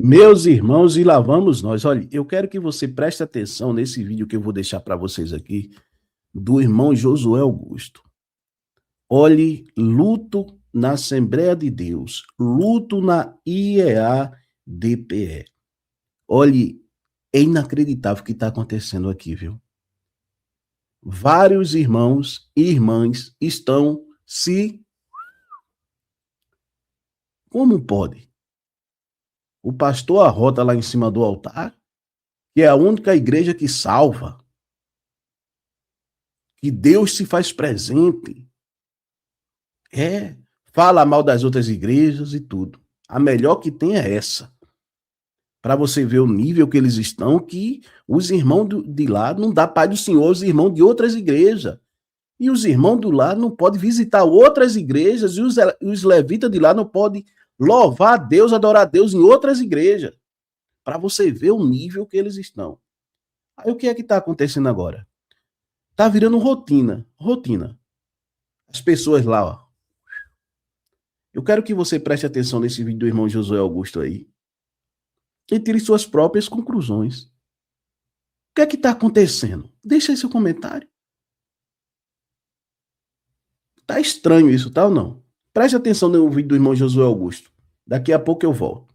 Meus irmãos, e lá vamos nós. Olha, eu quero que você preste atenção nesse vídeo que eu vou deixar para vocês aqui, do irmão Josué Augusto. Olhe, luto na Assembleia de Deus, luto na IEA-DPE. Olhe, é inacreditável o que está acontecendo aqui, viu? Vários irmãos e irmãs estão se... Como pode? O pastor arrota lá em cima do altar, que é a única igreja que salva, que Deus se faz presente. Fala mal das outras igrejas e tudo. A melhor que tem é essa. Para você ver o nível que eles estão, que os irmãos de lá não dá paz do Senhor, os irmãos de outras igrejas. E os irmãos do lá não podem visitar outras igrejas, e os levitas de lá não podem louvar a Deus, adorar a Deus em outras igrejas. Para você ver o nível que eles estão. Aí o que é que está acontecendo agora? Está virando rotina. As pessoas lá, ó. Eu quero que você preste atenção nesse vídeo do irmão Josué Augusto aí e tire suas próprias conclusões. O que é que está acontecendo? Deixa aí seu comentário. Tá estranho isso, tá ou não? Preste atenção no vídeo do irmão Josué Augusto. Daqui a pouco eu volto.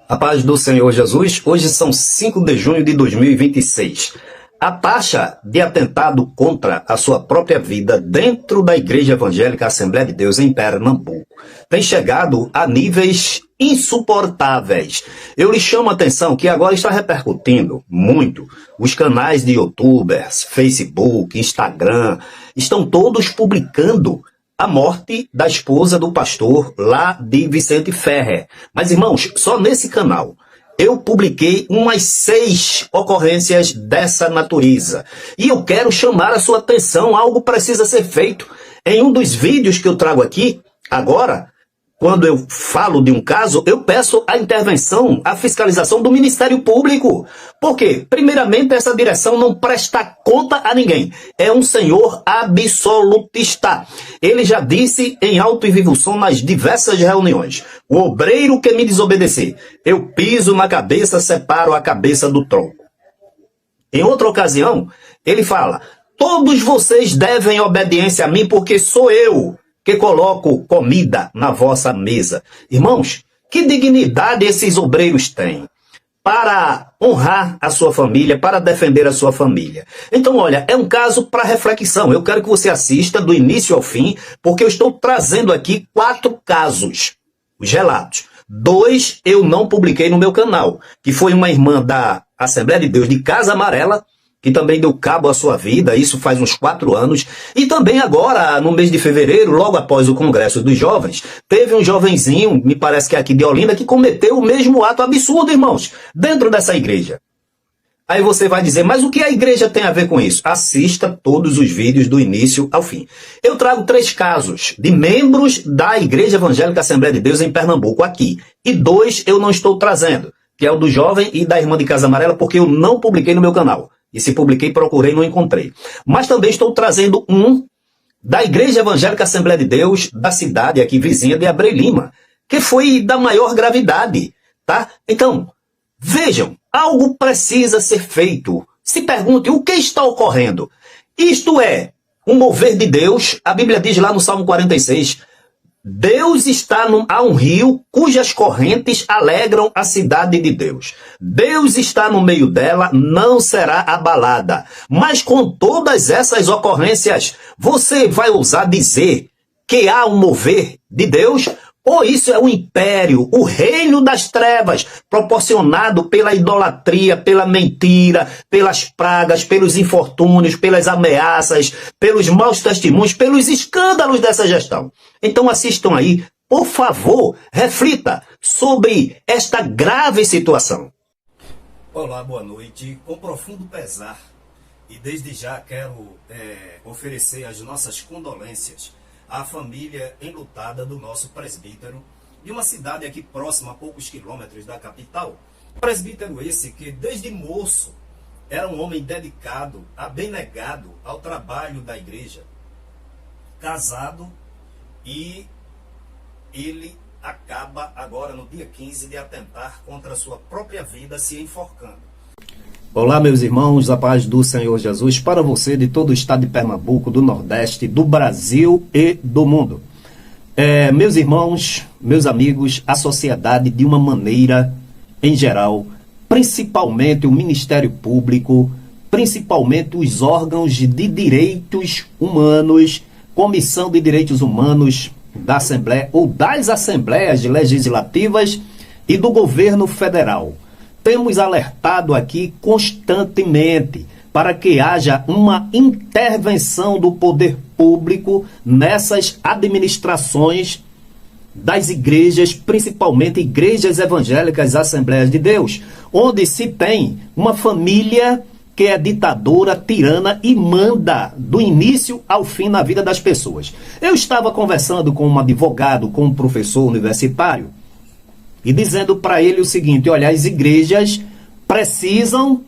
A paz do Senhor Jesus, hoje são 5 de junho de 2026. A taxa de atentado contra a sua própria vida dentro da Igreja Evangélica Assembleia de Deus em Pernambuco tem chegado a níveis insuportáveis. Eu lhe chamo a atenção que agora está repercutindo muito. Os canais de YouTubers, Facebook, Instagram, estão todos publicando a morte da esposa do pastor lá de Vicente Ferrer. Mas, irmãos, só nesse canal eu publiquei umas 6 ocorrências dessa natureza. E eu quero chamar a sua atenção, algo precisa ser feito. Em um dos vídeos que eu trago aqui, agora, quando eu falo de um caso, eu peço a intervenção, a fiscalização do Ministério Público. Por quê? Primeiramente, essa direção não presta conta a ninguém. É um senhor absolutista. Ele já disse em alto e vivo som nas diversas reuniões: o obreiro que me desobedecer, eu piso na cabeça, separo a cabeça do tronco. Em outra ocasião, ele fala: todos vocês devem obediência a mim, porque sou eu que coloco comida na vossa mesa. Irmãos, que dignidade esses obreiros têm para honrar a sua família, para defender a sua família. Então, olha, é um caso para reflexão. Eu quero que você assista do início ao fim, porque eu estou trazendo aqui 4 casos, os relatos. 2 eu não publiquei no meu canal, que foi uma irmã da Assembleia de Deus de Casa Amarela, que também deu cabo à sua vida, isso faz uns 4 anos, e também agora, no mês de fevereiro, logo após o Congresso dos Jovens, teve um jovenzinho, me parece que é aqui de Olinda, que cometeu o mesmo ato absurdo, irmãos, dentro dessa igreja. Aí você vai dizer, mas o que a igreja tem a ver com isso? Assista todos os vídeos do início ao fim. Eu trago 3 casos de membros da Igreja Evangélica Assembleia de Deus em Pernambuco aqui, e 2 eu não estou trazendo, que é o do jovem e da irmã de Casa Amarela, porque eu não publiquei no meu canal. E se publiquei, procurei, não encontrei. Mas também estou trazendo um da Igreja Evangélica Assembleia de Deus, da cidade aqui vizinha de Abreu Lima, que foi da maior gravidade, tá? Então, vejam, algo precisa ser feito. Se pergunte, o que está ocorrendo? Isto é um mover de Deus. A Bíblia diz lá no Salmo 46, Deus está a um rio cujas correntes alegram a cidade de Deus. Deus está no meio dela, não será abalada. Mas com todas essas ocorrências, você vai ousar dizer que há um mover de Deus? Ou isso é o império, o reino das trevas, proporcionado pela idolatria, pela mentira, pelas pragas, pelos infortúnios, pelas ameaças, pelos maus testemunhos, pelos escândalos dessa gestão. Então assistam aí, por favor, reflita sobre esta grave situação. Olá, boa noite. Com profundo pesar, e desde já quero oferecer as nossas condolências à família enlutada do nosso presbítero, de uma cidade aqui próxima, a poucos quilômetros da capital. Presbítero esse que desde moço era um homem dedicado, abnegado ao trabalho da igreja, casado, e ele acaba agora no dia 15 de atentar contra a sua própria vida se enforcando. Olá, meus irmãos, a paz do Senhor Jesus para você de todo o estado de Pernambuco, do Nordeste, do Brasil e do mundo. Meus irmãos, meus amigos, a sociedade de uma maneira em geral, principalmente o Ministério Público, principalmente os órgãos de direitos humanos, Comissão de Direitos Humanos da Assembleia ou das Assembleias Legislativas e do Governo Federal. Temos alertado aqui constantemente para que haja uma intervenção do poder público nessas administrações das igrejas, principalmente igrejas evangélicas, Assembleias de Deus, onde se tem uma família que é ditadora, tirana e manda do início ao fim na vida das pessoas. Eu estava conversando com um advogado, com um professor universitário, e dizendo para ele o seguinte: olha, as igrejas precisam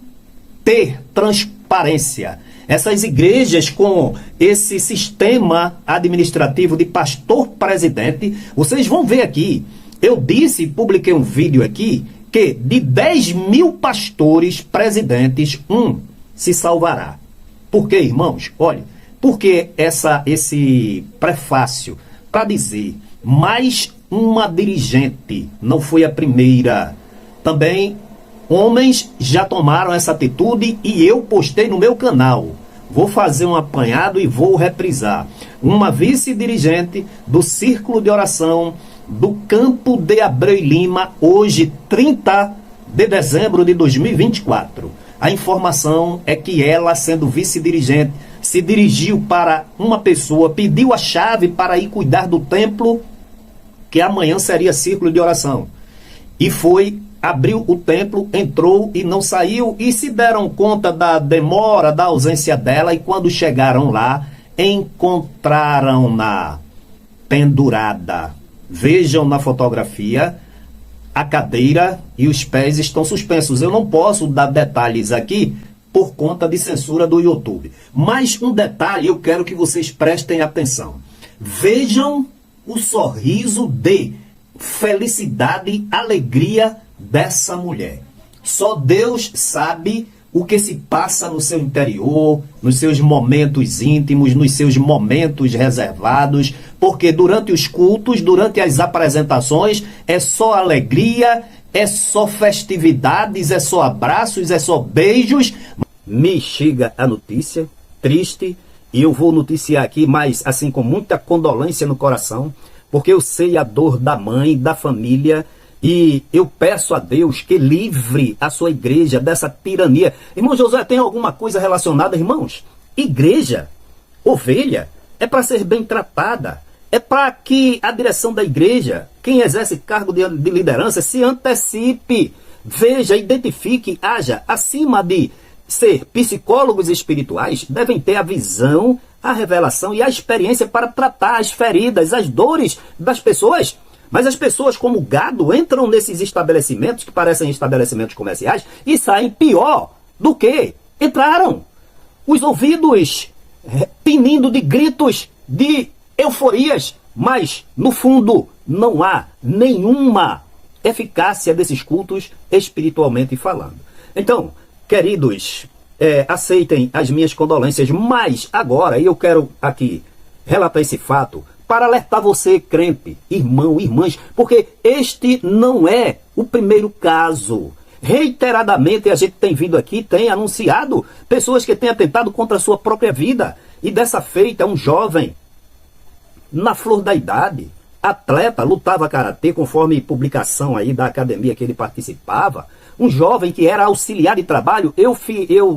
ter transparência. Essas igrejas com esse sistema administrativo de pastor-presidente, vocês vão ver aqui, eu disse, publiquei um vídeo aqui, que de 10 mil pastores presidentes, um se salvará. Por quê, irmãos? Olha, porque esse prefácio para dizer, mais uma dirigente, não foi a primeira. Também homens já tomaram essa atitude e eu postei no meu canal. Vou fazer um apanhado e vou reprisar. Uma vice-dirigente do Círculo de Oração do Campo de Abreu e Lima, hoje 30 de dezembro de 2024. A informação é que ela, sendo vice-dirigente, se dirigiu para uma pessoa, pediu a chave para ir cuidar do templo, que amanhã seria Círculo de Oração. E foi, abriu o templo, entrou e não saiu, e se deram conta da demora, da ausência dela, e quando chegaram lá, encontraram-na pendurada. Vejam na fotografia, a cadeira e os pés estão suspensos. Eu não posso dar detalhes aqui por conta de censura do YouTube. Mas um detalhe eu quero que vocês prestem atenção. Vejam o sorriso de felicidade e alegria dessa mulher. Só Deus sabe o que se passa no seu interior, nos seus momentos íntimos, nos seus momentos reservados, porque durante os cultos, durante as apresentações, é só alegria, é só festividades, é só abraços, é só beijos. Me chega a notícia, triste, e eu vou noticiar aqui, mas assim com muita condolência no coração, porque eu sei a dor da mãe, da família, e eu peço a Deus que livre a sua igreja dessa tirania. Irmão Josué, tem alguma coisa relacionada, irmãos? Igreja, ovelha, é para ser bem tratada. É para que a direção da igreja, quem exerce cargo de liderança, se antecipe, veja, identifique, haja, acima de ser psicólogos espirituais, devem ter a visão, a revelação e a experiência para tratar as feridas, as dores das pessoas. Mas as pessoas, como gado, entram nesses estabelecimentos, que parecem estabelecimentos comerciais, e saem pior do que entraram. Os ouvidos pinindo de gritos, de euforias, mas, no fundo, não há nenhuma eficácia desses cultos espiritualmente falando. Então, queridos, aceitem as minhas condolências, mas agora eu quero aqui relatar esse fato para alertar você, crente, irmão, irmãs, porque este não é o primeiro caso. Reiteradamente a gente tem vindo aqui, tem anunciado pessoas que têm atentado contra a sua própria vida. E dessa feita, um jovem, na flor da idade, atleta, lutava karatê, conforme publicação aí da academia que ele participava, um jovem que era auxiliar de trabalho, eu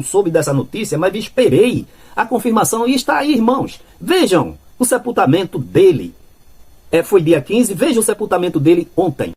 soube dessa notícia, mas esperei a confirmação e está aí, irmãos. Vejam, o sepultamento dele foi dia 15, veja o sepultamento dele ontem.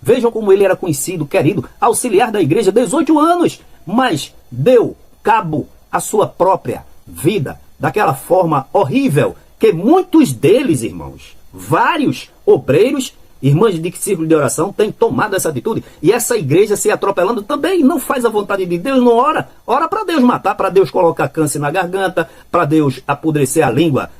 Vejam como ele era conhecido, querido, auxiliar da igreja, 18 anos, mas deu cabo à sua própria vida daquela forma horrível que muitos deles, irmãos, vários obreiros, irmãs de círculo de oração, têm tomado essa atitude. E essa igreja se atropelando também não faz a vontade de Deus, não ora. Ora para Deus matar, para Deus colocar câncer na garganta, para Deus apodrecer a língua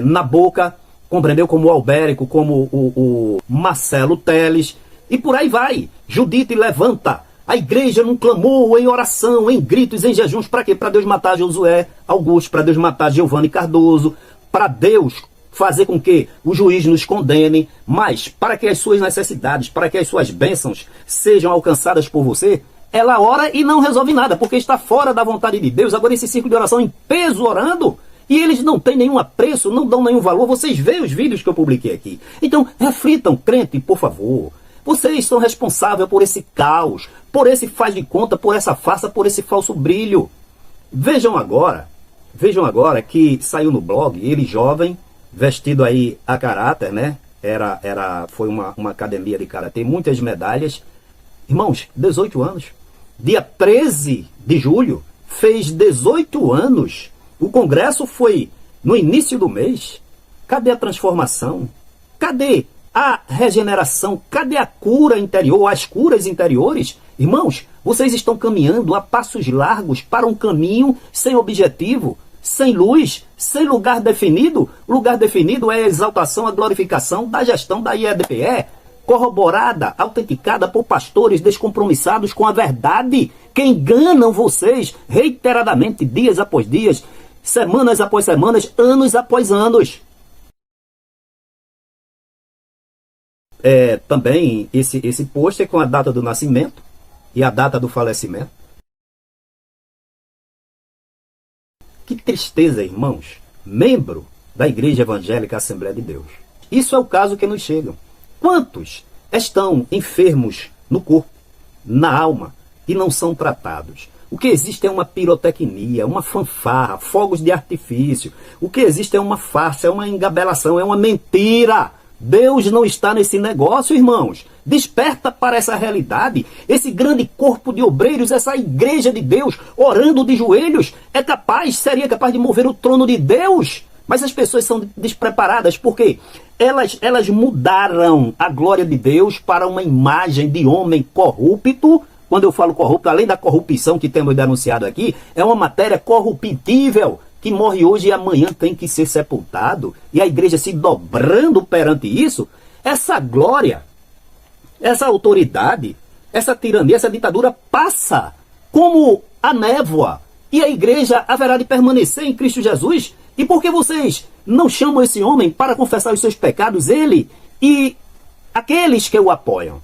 na boca, compreendeu? Como o Albérico, como o Marcelo Teles, e por aí vai. Judite levanta a igreja não clamou em oração, em gritos, em jejuns, para quê? Para Deus matar Josué Augusto, para Deus matar Giovanni Cardoso, para Deus fazer com que o juiz nos condene, mas para que as suas necessidades, para que as suas bênçãos sejam alcançadas por você, ela ora e não resolve nada, porque está fora da vontade de Deus. Agora esse círculo de oração em peso orando, e eles não têm nenhum apreço, não dão nenhum valor. Vocês veem os vídeos que eu publiquei aqui. Então, reflitam, crente, por favor. Vocês são responsáveis por esse caos, por esse faz de conta, por essa farsa, por esse falso brilho. Vejam agora que saiu no blog, ele jovem, vestido aí a caráter, né? Foi uma academia de karatê, muitas medalhas. Irmãos, 18 anos. Dia 13 de julho, fez 18 anos. O congresso foi no início do mês. Cadê a transformação? Cadê a regeneração? Cadê a cura interior, as curas interiores? Irmãos, vocês estão caminhando a passos largos para um caminho sem objetivo, sem luz, sem lugar definido. Lugar definido é a exaltação, a glorificação da gestão da IEDPE, corroborada, autenticada por pastores descompromissados com a verdade, que enganam vocês reiteradamente, dias após dias, semanas após semanas, anos após anos. Também esse pôster com a data do nascimento e a data do falecimento. Que tristeza, irmãos. Membro da Igreja Evangélica Assembleia de Deus. Isso é o caso que nos chega. Quantos estão enfermos no corpo, na alma, e não são tratados? O que existe é uma pirotecnia, uma fanfarra, fogos de artifício. O que existe é uma farsa, é uma engabelação, é uma mentira. Deus não está nesse negócio, irmãos. Desperta para essa realidade. Esse grande corpo de obreiros, essa igreja de Deus, orando de joelhos, seria capaz de mover o trono de Deus. Mas as pessoas são despreparadas, porque elas mudaram a glória de Deus para uma imagem de homem corrupto. Quando eu falo corrupto, além da corrupção que temos denunciado aqui, é uma matéria corruptível, que morre hoje e amanhã tem que ser sepultado, e a igreja se dobrando perante isso. Essa glória, essa autoridade, essa tirania, essa ditadura passa como a névoa, e a igreja haverá de permanecer em Cristo Jesus. E por que vocês não chamam esse homem para confessar os seus pecados, ele e aqueles que o apoiam?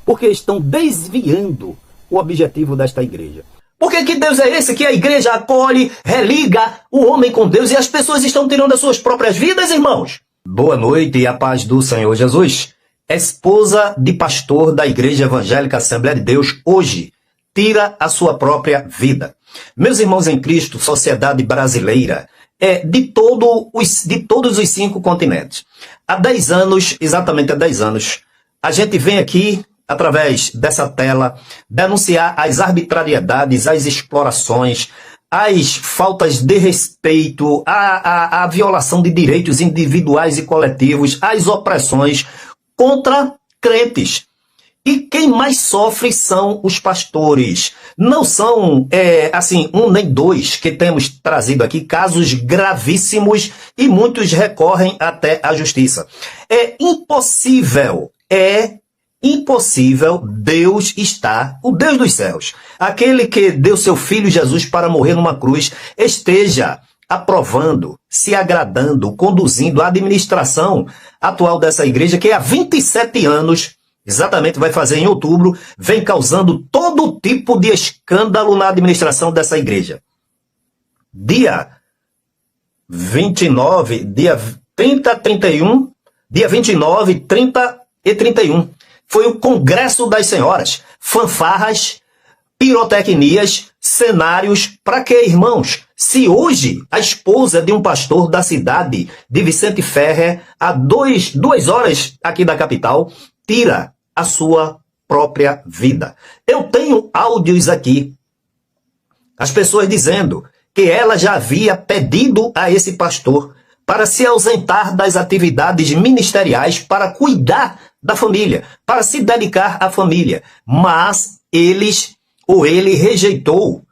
Porque estão desviando o objetivo desta igreja. Por que Deus é esse que a igreja acolhe, religa o homem com Deus e as pessoas estão tirando as suas próprias vidas, irmãos? Boa noite e a paz do Senhor Jesus. Esposa de pastor da Igreja Evangélica Assembleia de Deus hoje tira a sua própria vida. Meus irmãos em Cristo, sociedade brasileira, de todos os 5 continentes. Há 10 anos, exatamente há 10 anos, a gente vem aqui, através dessa tela, denunciar as arbitrariedades, as explorações, as faltas de respeito, a violação de direitos individuais e coletivos, as opressões contra crentes. E quem mais sofre são os pastores. Não são, um nem dois que temos trazido aqui, casos gravíssimos, e muitos recorrem até à justiça. É impossível, Deus está, o Deus dos céus, aquele que deu seu Filho Jesus para morrer numa cruz, esteja aprovando, se agradando, conduzindo a administração atual dessa igreja, que há 27 anos, exatamente vai fazer em outubro, vem causando todo tipo de escândalo na administração dessa igreja. Dia 29, dia 30, 31, dia 29, 30 e 31. Foi o Congresso das Senhoras, fanfarras, pirotecnias, cenários. Para quê, irmãos? Se hoje a esposa de um pastor da cidade de Vicente Ferrer, a 2 horas aqui da capital, tira a sua própria vida. Eu tenho áudios aqui, as pessoas dizendo que ela já havia pedido a esse pastor para se ausentar das atividades ministeriais para cuidar da família, para se dedicar à família, mas ele rejeitou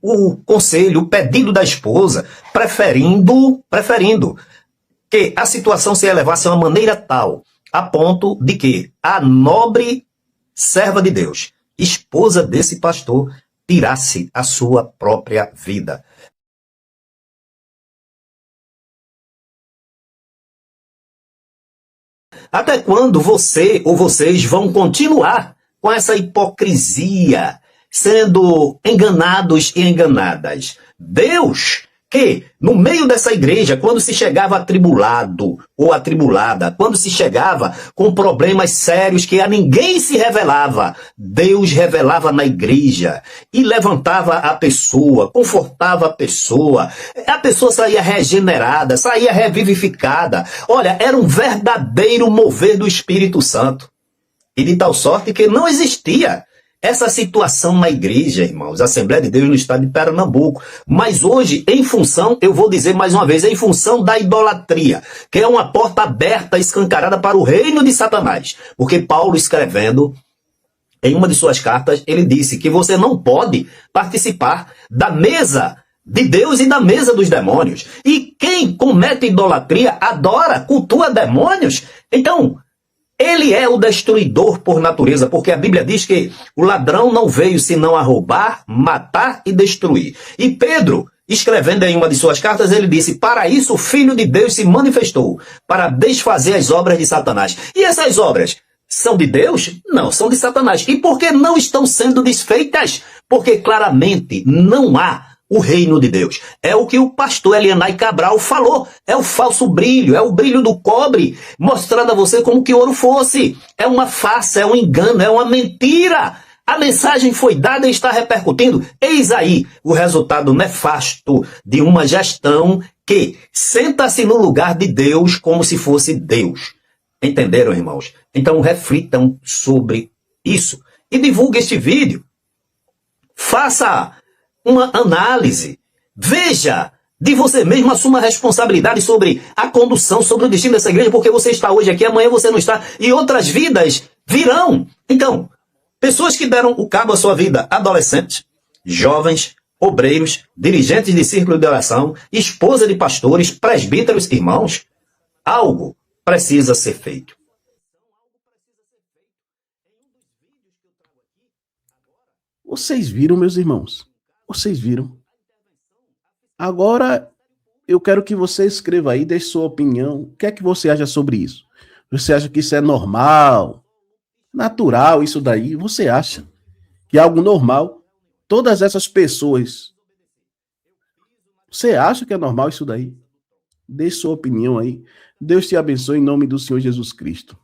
o conselho, o pedido da esposa, preferindo que a situação se elevasse de uma maneira tal, a ponto de que a nobre serva de Deus, esposa desse pastor, tirasse a sua própria vida. Até quando você ou vocês vão continuar com essa hipocrisia, sendo enganados e enganadas? Deus, que no meio dessa igreja, quando se chegava atribulado ou atribulada, quando se chegava com problemas sérios que a ninguém se revelava, Deus revelava na igreja e levantava a pessoa, confortava a pessoa saía regenerada, saía revivificada. Olha, era um verdadeiro mover do Espírito Santo. E de tal sorte que não existia essa situação na igreja, irmãos, Assembleia de Deus no estado de Pernambuco. Mas hoje, em função, eu vou dizer mais uma vez, em função da idolatria, que é uma porta aberta, escancarada para o reino de Satanás. Porque Paulo, escrevendo em uma de suas cartas, ele disse que você não pode participar da mesa de Deus e da mesa dos demônios. E quem comete idolatria, adora, cultua demônios. Então, ele é o destruidor por natureza, porque a Bíblia diz que o ladrão não veio senão a roubar, matar e destruir. E Pedro, escrevendo em uma de suas cartas, ele disse: para isso o Filho de Deus se manifestou, para desfazer as obras de Satanás. E essas obras são de Deus? Não, são de Satanás. E por que não estão sendo desfeitas? Porque claramente não há o reino de Deus. É o que o pastor Elianai Cabral falou. É o falso brilho, é o brilho do cobre, mostrando a você como que ouro fosse. É uma farsa, é um engano, é uma mentira. A mensagem foi dada e está repercutindo. Eis aí o resultado nefasto de uma gestão que senta-se no lugar de Deus como se fosse Deus. Entenderam, irmãos? Então reflitam sobre isso. E divulgue este vídeo. Faça uma análise. Veja de você mesmo, assuma a responsabilidade sobre a condução, sobre o destino dessa igreja, porque você está hoje aqui, amanhã você não está, e outras vidas virão. Então, pessoas que deram o cabo à sua vida, adolescentes, jovens, obreiros, dirigentes de círculo de oração, esposa de pastores, presbíteros, irmãos, algo precisa ser feito. Vocês viram, meus irmãos? Vocês viram? Agora, eu quero que você escreva aí, deixe sua opinião. O que é que você acha sobre isso? Você acha que isso é normal? Natural, isso daí? Você acha que é algo normal? Todas essas pessoas. Você acha que é normal isso daí? Deixe sua opinião aí. Deus te abençoe em nome do Senhor Jesus Cristo.